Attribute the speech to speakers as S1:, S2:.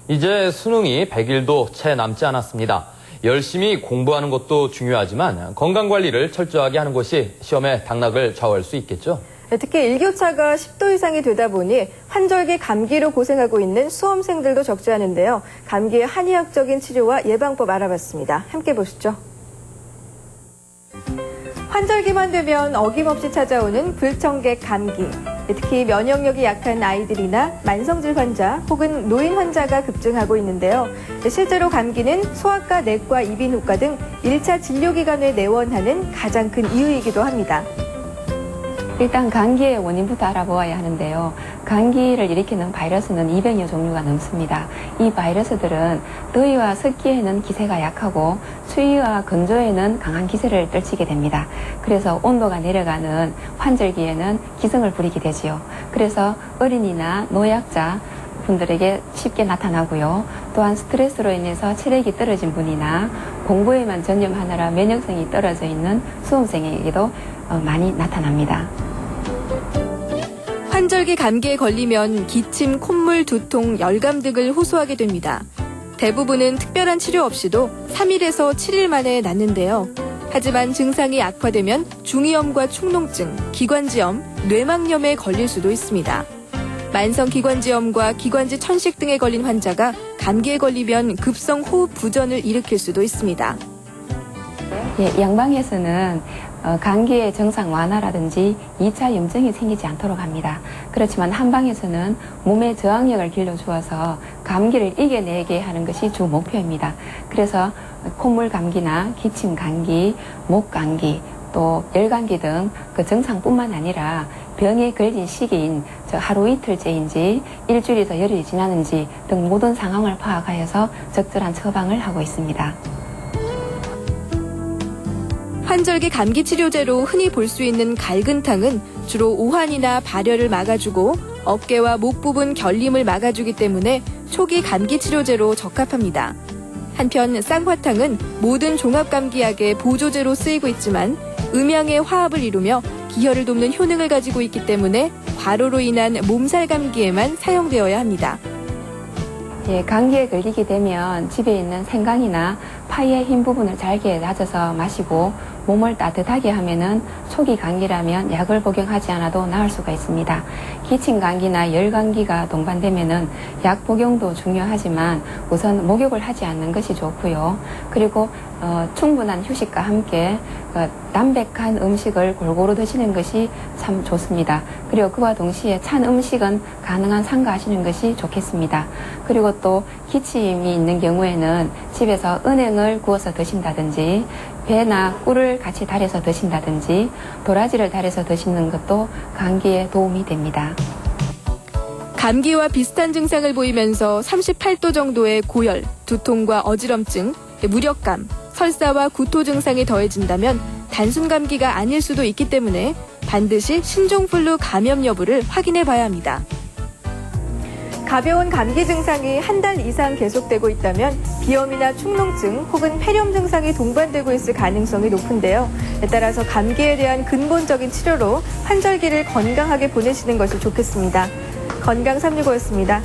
S1: 이제 수능이 100일도 채 남지 않았습니다. 열심히 공부하는 것도 중요하지만 건강관리를 철저하게 하는 것이 시험의 당락을 좌우할 수 있겠죠.
S2: 특히 일교차가 10도 이상이 되다 보니 환절기 감기로 고생하고 있는 수험생들도 적지 않은데요. 감기의 한의학적인 치료와 예방법 알아봤습니다. 함께 보시죠. 환절기만 되면 어김없이 찾아오는 불청객 감기. 특히 면역력이 약한 아이들이나 만성질 환자 혹은 노인 환자가 급증하고 있는데요. 실제로 감기는 소아과, 내과, 이비인후과 등 1차 진료기관에 내원하는 가장 큰 이유이기도 합니다.
S3: 일단 감기의 원인부터 알아보아야 하는데요. 감기를 일으키는 바이러스는 200여 종류가 넘습니다. 이 바이러스들은 더위와 습기에는 기세가 약하고 추위와 건조에는 강한 기세를 떨치게 됩니다. 그래서 온도가 내려가는 환절기에는 기승을 부리게 되지요. 그래서 어린이나 노약자 분들에게 쉽게 나타나고요. 또한 스트레스로 인해서 체력이 떨어진 분이나 공부에만 전념하느라 면역성이 떨어져 있는 수험생에게도 많이 나타납니다.
S2: 환절기 감기에 걸리면 기침, 콧물, 두통, 열감 등을 호소하게 됩니다. 대부분은 특별한 치료 없이도 3일에서 7일 만에 낫는데요. 하지만 증상이 악화되면 중이염과 축농증, 기관지염, 뇌막염에 걸릴 수도 있습니다. 만성기관지염과 기관지 천식 등에 걸린 환자가 감기에 걸리면 급성 호흡 부전을 일으킬 수도 있습니다.
S3: 양방에서는 감기의 증상 완화라든지 2차 염증이 생기지 않도록 합니다. 그렇지만 한방에서는 몸의 저항력을 길러주어서 감기를 이겨내게 하는 것이 주 목표입니다. 그래서 콧물 감기나 기침 감기, 목 감기, 또 열감기 등 그 증상뿐만 아니라 병에 걸린 시기인 하루 이틀째인지 일주일에서 열흘이 지나는지 등 모든 상황을 파악하여서 적절한 처방을 하고 있습니다.
S2: 환절기 감기 치료제로 흔히 볼 수 있는 갈근탕은 주로 오한이나 발열을 막아주고 어깨와 목 부분 결림을 막아주기 때문에 초기 감기 치료제로 적합합니다. 한편 쌍화탕은 모든 종합감기약의 보조제로 쓰이고 있지만 음양의 화합을 이루며 기혈을 돕는 효능을 가지고 있기 때문에 과로로 인한 몸살 감기에만 사용되어야 합니다.
S3: 감기에 걸리게 되면 집에 있는 생강이나 파이의 흰 부분을 잘게 다져서 마시고 몸을 따뜻하게 하면은 초기 감기라면 약을 복용하지 않아도 나을 수가 있습니다. 기침 감기나 열 감기가 동반되면은 약 복용도 중요하지만 우선 목욕을 하지 않는 것이 좋고요. 그리고 충분한 휴식과 함께 담백한 음식을 골고루 드시는 것이 참 좋습니다. 그리고 그와 동시에 찬 음식은 가능한 삼가하시는 것이 좋겠습니다. 그리고 또 기침이 있는 경우에는 집에서 은행을 구워서 드신다든지 배나 꿀을 같이 달여서 드신다든지 도라지를 달여서 드시는 것도 감기에 도움이 됩니다.
S2: 감기와 비슷한 증상을 보이면서 38도 정도의 고열, 두통과 어지럼증, 무력감, 설사와 구토 증상이 더해진다면 단순 감기가 아닐 수도 있기 때문에 반드시 신종플루 감염 여부를 확인해 봐야 합니다. 가벼운 감기 증상이 한 달 이상 계속되고 있다면 비염이나 축농증 혹은 폐렴 증상이 동반되고 있을 가능성이 높은데요. 따라서 감기에 대한 근본적인 치료로 환절기를 건강하게 보내시는 것이 좋겠습니다. 건강365였습니다.